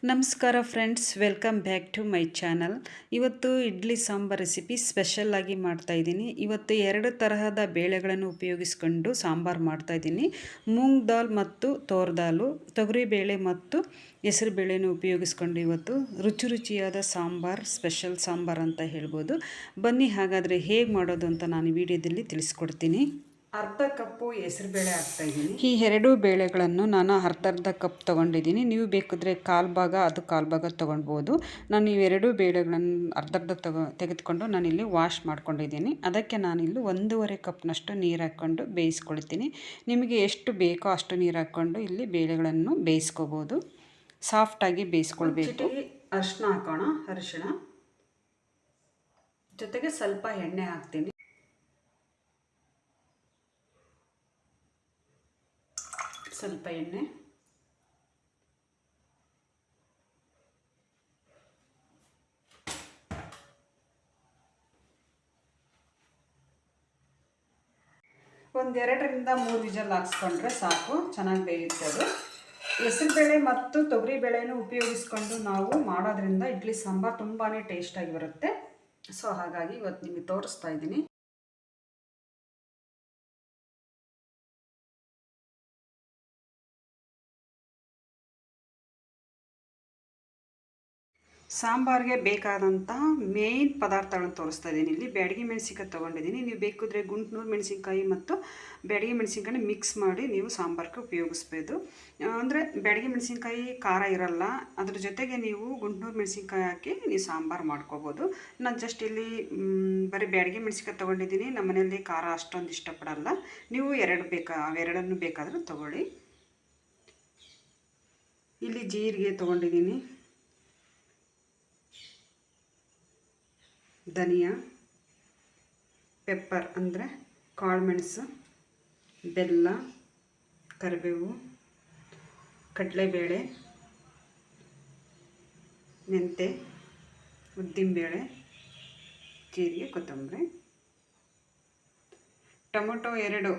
ನಮಸ್ಕಾರ friends, welcome back to my channel. ಇವತ್ತು idli sambar recipe special ಆಗಿ ಮಾಡ್ತಾಯಿದ್ದೀನಿ. ಇವತ್ತು 2 ತರಹದ ಬೇಳೆಗಳನ್ನು ಉಪಯೋಗಿಸ್ಕೊಂಡು ಸಾಂಬಾರು ಮಾಡ್ತಾಯಿದ್ದೀನಿ. ಮೂಂಗ್ ದಾಲ್ ಮತ್ತು ತೋರ್ ದಾಲು, ತೊಗರಿಬೇಳೆ ಮತ್ತು ಹೆಸರು ಬೇಳೆನೂ ಉಪಯೋಗಿಸ್ಕೊಂಡು ಇವತ್ತು ರುಚಿಯಾದ ಸಾಂಬಾರ್, ಸ್ಪೆಷಲ್ ಸಾಂಬಾರ್ ಅಂತ ಹೇಳ್ಬೋದು. ಬನ್ನಿ ಹಾಗಾದರೆ ಹೇಗೆ ಮಾಡೋದು ಅಂತ ನಾನು ಈ ವಿಡಿಯೋದಲ್ಲಿ ತಿಳಿಸ್ಕೊಡ್ತೀನಿ. ಅರ್ಧ ಕಪ್ಪು ಹೆಸರುಬೇಳೆ ಹಾಕ್ತಾಯಿದ್ದೀನಿ. ಈ 2 ಬೇಳೆಗಳನ್ನು ನಾನು ಅರ್ಧ ಕಪ್ ತೊಗೊಂಡಿದ್ದೀನಿ. ನೀವು ಬೇಕಿದ್ರೆ ಕಾಲು ಭಾಗ ಅದು ಕಾಲು ಭಾಗ ತೊಗೊಳ್ಬೋದು. ನಾನು ಈ 2 ಬೇಳೆಗಳನ್ನು ಅರ್ಧ ತೆಗೆದುಕೊಂಡು ನಾನಿಲ್ಲಿ ವಾಶ್ ಮಾಡ್ಕೊಂಡಿದ್ದೀನಿ. ಅದಕ್ಕೆ ನಾನಿಲ್ಲಿ 1.5 ಕಪ್ನಷ್ಟು ನೀರು ಹಾಕ್ಕೊಂಡು ಬೇಯಿಸ್ಕೊಳ್ತೀನಿ. ನಿಮಗೆ ಎಷ್ಟು ಬೇಕೋ ಅಷ್ಟು ನೀರು ಹಾಕ್ಕೊಂಡು ಇಲ್ಲಿ ಬೇಳೆಗಳನ್ನು ಬೇಯಿಸ್ಕೋಬೋದು. ಸಾಫ್ಟಾಗಿ ಬೇಯಿಸ್ಕೊಳ್ಬೇಕು. ಅರಿಶಿನ ಹಾಕೋಣ. ಅರಿಶಿನ ಜೊತೆಗೆ ಸ್ವಲ್ಪ ಎಣ್ಣೆ ಹಾಕ್ತೀನಿ. ಸ್ವಲ್ಪ ಎಣ್ಣೆ, ಒಂದು 2ರಿಂದ 3 ವಿಜಲ್ ಹಾಕ್ಸ್ಕೊಂಡ್ರೆ ಸಾಕು, ಚೆನ್ನಾಗಿ ಬೇಯುತ್ತೆ ಅದು. ಹೆಸರುಬೇಳೆ ಮತ್ತು ತೊಗರಿಬೇಳೆನೂ ಉಪಯೋಗಿಸ್ಕೊಂಡು ನಾವು ಮಾಡೋದ್ರಿಂದ ಇಡ್ಲಿ ಸಾಂಬಾರು ತುಂಬಾ ಟೇಸ್ಟಾಗಿ ಬರುತ್ತೆ. ಸೊ ಹಾಗಾಗಿ ಇವತ್ತು ನಿಮಗೆ ತೋರಿಸ್ತಾ ಇದ್ದೀನಿ. ಸಾಂಬಾರಿಗೆ ಬೇಕಾದಂತಹ ಮೇನ್ ಪದಾರ್ಥಗಳನ್ನು ತೋರಿಸ್ತಾ ಇದ್ದೀನಿ. ಇಲ್ಲಿ ಬ್ಯಾಡಗಿ ಮೆಣಸಿನ್ಕಾಯಿ ತೊಗೊಂಡಿದ್ದೀನಿ. ನೀವು ಬೇಕಿದ್ರೆ ಗುಂಟ್ನೂರು ಮೆಣಸಿನ್ಕಾಯಿ ಮತ್ತು ಬ್ಯಾಡಗಿ ಮೆಣಸಿನ್ಕಾಯಿ ಮಿಕ್ಸ್ ಮಾಡಿ ನೀವು ಸಾಂಬಾರಿಗೆ ಉಪಯೋಗಿಸ್ಬೋದು. ಅಂದರೆ ಬ್ಯಾಡಗಿ ಮೆಣಸಿನ್ಕಾಯಿ ಖಾರ ಇರಲ್ಲ, ಅದ್ರ ಜೊತೆಗೆ ನೀವು ಗುಂಟ್ನೂರು ಮೆಣಸಿನ್ಕಾಯಿ ಹಾಕಿ ನೀವು ಸಾಂಬಾರು ಮಾಡ್ಕೋಬೋದು. ನಾನು ಜಸ್ಟ್ ಇಲ್ಲಿ ಬರೀ ಬ್ಯಾಡಗಿ ಮೆಣಸಿನ್ಕಾಯಿ ತೊಗೊಂಡಿದ್ದೀನಿ. ನಮ್ಮ ಮನೆಯಲ್ಲಿ ಖಾರ ಅಷ್ಟೊಂದು ಇಷ್ಟಪಡಲ್ಲ. ನೀವು ಅವೆರಡನ್ನು ಬೇಕಾದರೂ ತೊಗೊಳ್ಳಿ. ಇಲ್ಲಿ ಜೀರಿಗೆ ತೊಗೊಂಡಿದ್ದೀನಿ, ಧನಿಯಾ, ಪೆಪ್ಪರ್ ಅಂದರೆ ಕಾಳುಮೆಣಸು, ಬೆಲ್ಲ, ಕರಿಬೇವು, ಕಡಲೆಬೇಳೆ, ಮೆಂತೆ, ಉದ್ದಿನಬೇಳೆ, ಜೀರಿಗೆ, ಕೊತ್ತಂಬರಿ, ಟೊಮೊಟೊ 2,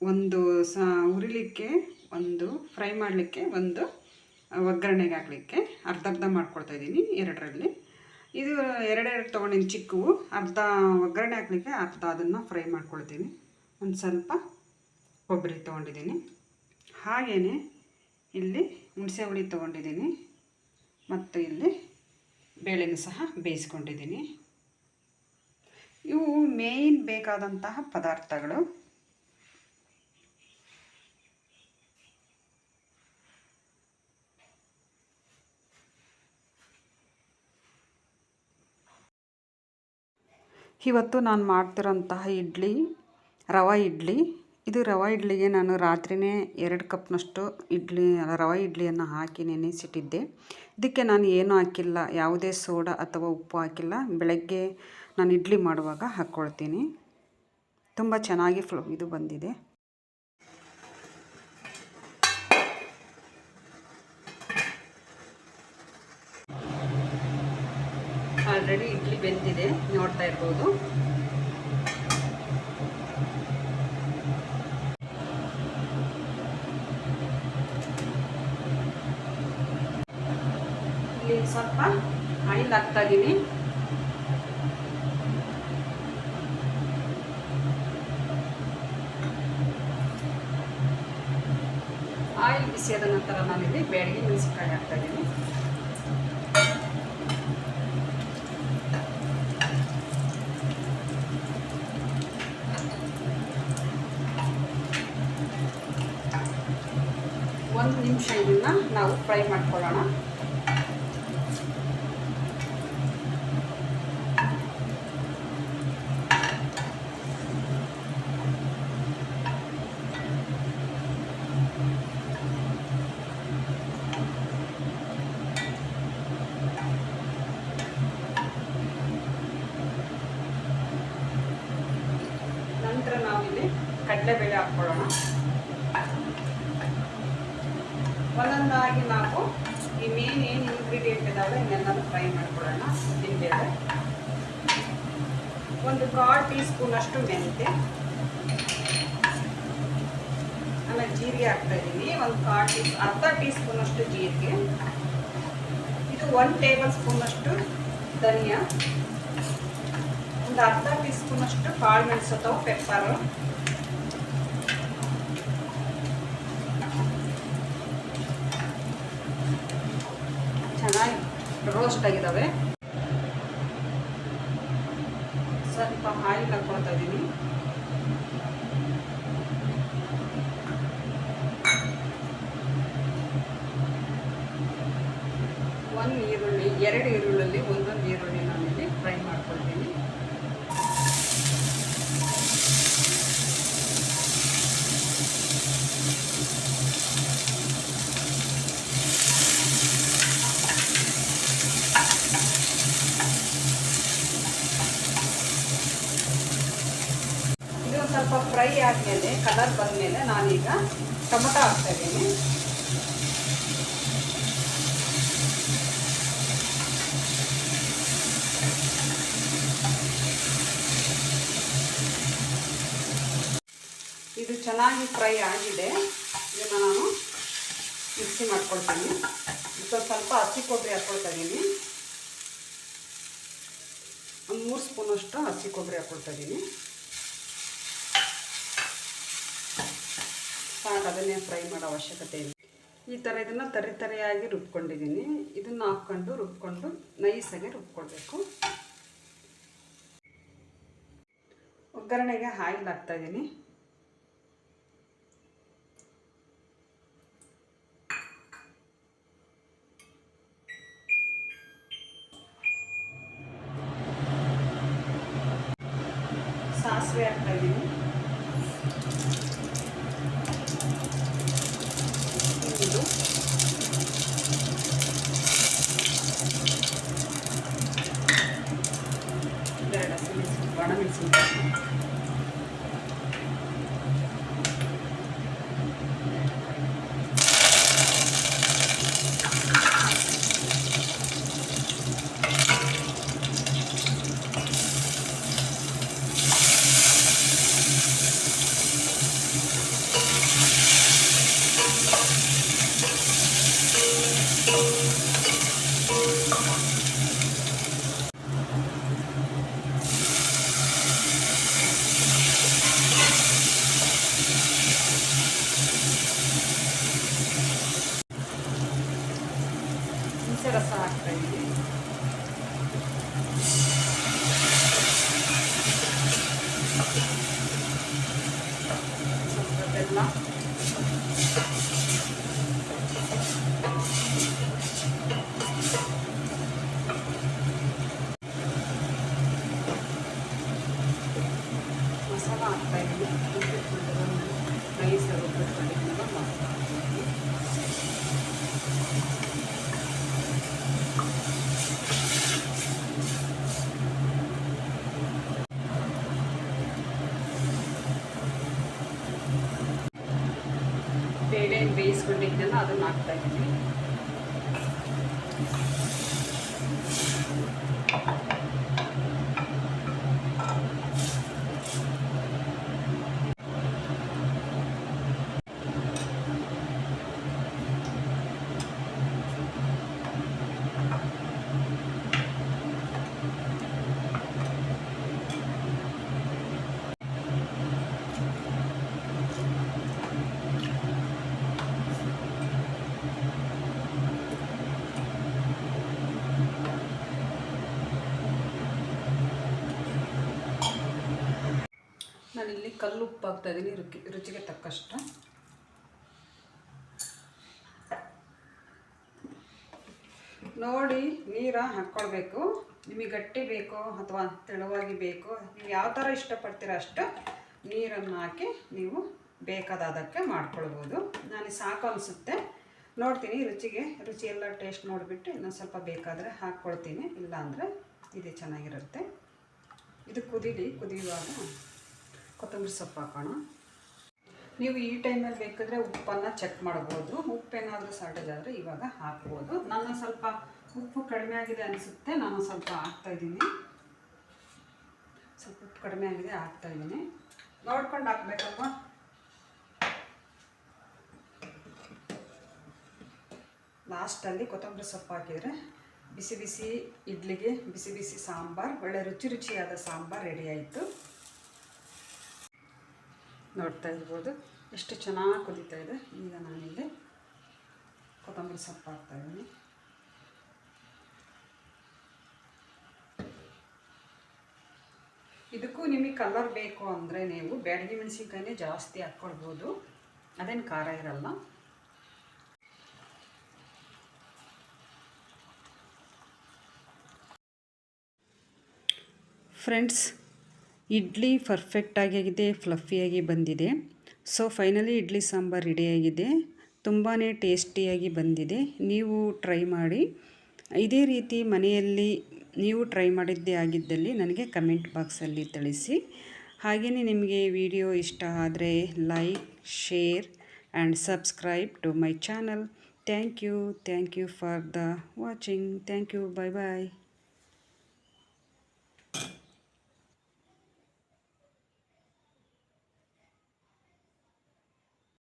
ಒಂದು ಹುರಿಲಿಕ್ಕೆ, ಒಂದು ಫ್ರೈ ಮಾಡಲಿಕ್ಕೆ, ಒಂದು ಒಗ್ಗರಣೆಗೆ ಹಾಕಲಿಕ್ಕೆ ಅರ್ಧ ಮಾಡ್ಕೊಳ್ತಾಯಿದ್ದೀನಿ 2ರಲ್ಲಿ. ಇದು 2 ತೊಗೊಂಡಿನಿ ಚಿಕ್ಕವು. ಅರ್ಧ ಒಗ್ಗರಣೆ ಹಾಕಲಿಕ್ಕೆ, ಅರ್ಧ ಅದನ್ನು ಫ್ರೈ ಮಾಡ್ಕೊಳ್ತೀನಿ. ಒಂದು ಸ್ವಲ್ಪ ಕೊಬ್ಬರಿ ತೊಗೊಂಡಿದ್ದೀನಿ. ಹಾಗೆಯೇ ಇಲ್ಲಿ ಹುಣಸೆ ಹುಳಿ ತೊಗೊಂಡಿದ್ದೀನಿ ಮತ್ತು ಇಲ್ಲಿ ಬೇಳೆನೂ ಸಹ ಬೇಯಿಸ್ಕೊಂಡಿದ್ದೀನಿ. ಇವು ಮೇಯ್ನ್ ಬೇಕಾದಂತಹ ಪದಾರ್ಥಗಳು. ಇವತ್ತು ನಾನು ಮಾಡ್ತಿರೋಂತಹ ಇಡ್ಲಿ ರವೆ ಇಡ್ಲಿ. ಇದು ರವೆ ಇಡ್ಲಿಗೆ ನಾನು ರಾತ್ರಿಯೇ 2 ಕಪ್ನಷ್ಟು ರವೆ ಇಡ್ಲಿಯನ್ನು ಹಾಕಿ ನೆನೆಸಿಟ್ಟಿದ್ದೆ. ಇದಕ್ಕೆ ನಾನು ಏನೂ ಹಾಕಿಲ್ಲ, ಯಾವುದೇ ಸೋಡಾ ಅಥವಾ ಉಪ್ಪು ಹಾಕಿಲ್ಲ. ಬೆಳಗ್ಗೆ ನಾನು ಇಡ್ಲಿ ಮಾಡುವಾಗ ಹಾಕ್ಕೊಳ್ತೀನಿ. ತುಂಬ ಚೆನ್ನಾಗಿ ಇದು ಬಂದಿದೆ. ಆಲ್ರೆಡಿ ಇಡ್ಲಿ ಬೆಂದಿದೆ, ನೋಡ್ತಾ ಇರ್ಬೋದು. ಇಲ್ಲಿ ಸ್ವಲ್ಪ ಆಯಿಲ್ ಹಾಕ್ತಾ ಇದ್ದೀನಿ. ಆಯಿಲ್ ಬಿಸಿಯಾದ ನಂತರ ನಾನಿಲ್ಲಿ ಬ್ಯಾಡಗಿ ಮೆಣಸಿನ್ಕಾಯಿ ಹಾಕ್ತಾ ಇದ್ದೀನಿ. ಒಂದು ನಿಮಿಷ ಇದನ್ನು ನಾವು ಫ್ರೈ ಮಾಡ್ಕೊಳ್ಳೋಣ. ನಂತರ ನಾವಿಲ್ಲಿ ಕಡಲೆಬೇಳೆ ಹಾಕ್ಕೊಳ್ಳೋಣ. ಒಂದೊಂದಾಗಿ ನಾವು ಈ ಮೇನ್ ಏನು ಇಂಗ್ರೀಡಿಯೆಂಟ್ ಇದ್ದಾವೆ ಇನ್ನೆಲ್ಲನೂ ಫ್ರೈ ಮಾಡ್ಕೊಳ್ಳೋಣ. ಉದ್ದಿನಬೇಳೆ, ಒಂದು 1/4 ಟೀ ಸ್ಪೂನಷ್ಟು ಮೆಂತೆ, ಆಮೇಲೆ ಜೀರಿಗೆ ಹಾಕ್ತಾ ಇದ್ದೀನಿ. ಒಂದು ಅರ್ಧ ಟೀ ಸ್ಪೂನಷ್ಟು ಜೀರಿಗೆ, ಇದು 1 ಟೇಬಲ್ ಸ್ಪೂನಷ್ಟು ಧನಿಯಾ, ಒಂದು ಅರ್ಧ ಟೀ ಸ್ಪೂನಷ್ಟು ಕಾಳು ಮೆಣಸು ಅಥವಾ ಪೆಪ್ಪರು, ಚೆನ್ನಾಗಿ ರೋಸ್ಟ್ ಆಗಿದ್ದಾವೆ. ಸ್ವಲ್ಪ ಆಯಿಲ್ ಹಾಕ್ಕೊಳ್ತಾ ಇದ್ದೀನಿ. ಒಂದು ಈರುಳ್ಳಿ, 2 ಈರುಳ್ಳಿ, ಒಂದೊಂದು ಈರುಳ್ಳಿ ನಾನಿಲ್ಲಿ ಫ್ರೈ ಮಾಡ್ಕೊಳ್ತೀನಿ. ಇದು ಸ್ವಲ್ಪ ಫ್ರೈ ಆದಮೇಲೆ ಕಲರ್ ಬಂದಮೇಲೆ ನಾನೀಗ ಟೊಮೊಟೊ ಹಾಕ್ತಾ ಇದ್ದೀನಿ. ಇದು ಚೆನ್ನಾಗಿ ಫ್ರೈ ಆಗಿದೆ. ಇದನ್ನು ನಾನು ಮಿಕ್ಸಿ ಮಾಡ್ಕೊಳ್ತೀನಿ. ಇದಕ್ಕೆ ಸ್ವಲ್ಪ ಹಸಿ ಕೊಬ್ಬರಿ ಹಾಕ್ಕೊಳ್ತಾ ಇದ್ದೀನಿ. ಒಂದು 3 ಸ್ಪೂನಷ್ಟು ಹಸಿ ಕೊಬ್ಬರಿ ಹಾಕ್ಕೊಳ್ತಾ ಇದ್ದೀನಿ. ಸಾಕು, ಅದನ್ನೇ ಫ್ರೈ ಮಾಡೋ ಅವಶ್ಯಕತೆ ಇಲ್ಲ. ಈ ಥರ ಇದನ್ನು ತರಿಯಾಗಿ ರುಬ್ಕೊಂಡಿದ್ದೀನಿ. ಇದನ್ನು ಹಾಕ್ಕೊಂಡು ರುಬ್ಕೊಂಡು ನೈಸಾಗಿ ರುಬ್ಕೊಳ್ಬೇಕು. ಒಗ್ಗರಣೆಗೆ ಆಯಿಲ್ ಹಾಕ್ತಾ ಇದ್ದೀನಿ. ಸಾಸಿವೆ ಹಾಕ್ತಾ ಇದ್ದೀನಿ. ಇದು ಒಣಮೆಣಸಿನಕಾಯಿ, ಹುಣಸೆ ರಸ ಹಾಕ್ತಾ ಇದ್ದೀನಿ. ಸ್ವಲ್ಪ ಬೆಲ್ಲ, ಮಸಾಲ ಹಾಕ್ತಾ ಇದ್ದೀನಿ. ನೈಸ್ ರುಬ್ಬಿಟ್ಕೊಂಡಿದ್ದೆಲ್ಲ ಮಸಾಲ ಹಾಕ್ತೀನಿ. ಬೇಳೆ ಬೇಯಿಸ್ಕೊಂಡಿದ್ದೆಲ್ಲ ಅದನ್ನು ಹಾಕ್ತಾ ಇದ್ದೀನಿ. ನಾನಿಲ್ಲಿ ಕಲ್ಲು ಉಪ್ಪು ಹಾಕ್ತಾ ಇದ್ದೀನಿ, ರುಚಿಗೆ ತಕ್ಕಷ್ಟು. ನೋಡಿ ನೀರು ಹಾಕ್ಕೊಳ್ಬೇಕು. ನಿಮಗೆ ಗಟ್ಟಿ ಬೇಕೋ ಅಥವಾ ತೆಳುವಾಗಿ ಬೇಕೋ, ನೀವು ಯಾವ ಥರ ಇಷ್ಟಪಡ್ತೀರೋ ಅಷ್ಟು ನೀರನ್ನು ಹಾಕಿ ನೀವು ಬೇಕಾದಕ್ಕೆ ಮಾಡ್ಕೊಳ್ಬೋದು. ನಾನು ಸಾಕು ಅನಿಸುತ್ತೆ, ನೋಡ್ತೀನಿ ರುಚಿ ಎಲ್ಲ ಟೇಸ್ಟ್ ನೋಡಿಬಿಟ್ಟು ಇನ್ನೊಂದು ಸ್ವಲ್ಪ ಬೇಕಾದರೆ ಹಾಕ್ಕೊಳ್ತೀನಿ, ಇಲ್ಲಾಂದರೆ ಇದೇ ಚೆನ್ನಾಗಿರುತ್ತೆ. ಇದು ಕುದಿಯುವಾಗ ಕೊತ್ತಂಬರಿ ಸೊಪ್ಪು ಹಾಕೋಣ. ನೀವು ಈ ಟೈಮಲ್ಲಿ ಬೇಕಾದರೆ ಉಪ್ಪನ್ನು ಚೆಕ್ ಮಾಡ್ಬೋದು. ಉಪ್ಪೇನಾದರೂ ಶಾರ್ಟೇಜ್ ಆದರೆ ಇವಾಗ ಹಾಕ್ಬೋದು. ನಾನು ಸ್ವಲ್ಪ ಉಪ್ಪು ಕಡಿಮೆ ಆಗಿದೆ ಅನಿಸುತ್ತೆ, ನಾನು ಸ್ವಲ್ಪ ಹಾಕ್ತಾಯಿದ್ದೀನಿ. ಸ್ವಲ್ಪ ಉಪ್ಪು ಕಡಿಮೆ ಆಗಿದೆ, ಹಾಕ್ತಾಯಿದ್ದೀನಿ. ನೋಡ್ಕೊಂಡು ಹಾಕ್ಬೇಕಲ್ವ. ಲಾಸ್ಟಲ್ಲಿ ಕೊತ್ತಂಬರಿ ಸೊಪ್ಪು ಹಾಕಿದರೆ ಬಿಸಿ ಬಿಸಿ ಇಡ್ಲಿಗೆ ಬಿಸಿ ಬಿಸಿ ಸಾಂಬಾರು, ಒಳ್ಳೆ ರುಚಿಯಾದ ಸಾಂಬಾರು ರೆಡಿ ಆಯಿತು. ನೋಡ್ತಾ ಇರ್ಬೋದು ಎಷ್ಟು ಚೆನ್ನಾಗಿ ಕುದೀತಾ ಇದೆ. ಈಗ ನಾನಿಲ್ಲಿ ಕೊತ್ತಂಬರಿ ಸೊಪ್ಪು ಹಾಕ್ತಾಯಿದ್ದೀನಿ. ಇದಕ್ಕೂ ನಿಮಗೆ ಕಲರ್ ಬೇಕು ಅಂದರೆ ನೀವು ಬ್ಯಾಡಗಿ ಮೆಣಸಿನ್ಕಾಯಿನೇ ಜಾಸ್ತಿ ಹಾಕ್ಕೊಳ್ಬೋದು, ಅದೇನು ಖಾರ ಇರಲ್ಲ. ಫ್ರೆಂಡ್ಸ್, ಇಡ್ಲಿ ಪರ್ಫೆಕ್ಟಾಗಿ ಆಗಿದೆ, ಫ್ಲಫಿಯಾಗಿ ಬಂದಿದೆ. ಸೊ ಫೈನಲಿ ಇಡ್ಲಿ ಸಾಂಬಾರು ರೆಡಿಯಾಗಿದೆ. ತುಂಬಾ ಟೇಸ್ಟಿಯಾಗಿ ಬಂದಿದೆ. ನೀವು ಟ್ರೈ ಮಾಡಿ. ಇದೇ ರೀತಿ ಮನೆಯಲ್ಲಿ ನೀವು ಟ್ರೈ ಮಾಡಿದ್ದೇ ಆಗಿದ್ದಲ್ಲಿ ನನಗೆ ಕಮೆಂಟ್ ಬಾಕ್ಸಲ್ಲಿ ತಿಳಿಸಿ. ಹಾಗೆಯೇ ನಿಮಗೆ ವಿಡಿಯೋ ಇಷ್ಟ ಆದರೆ like, share and subscribe to my channel. Thank you for the watching. Thank you. Bye bye.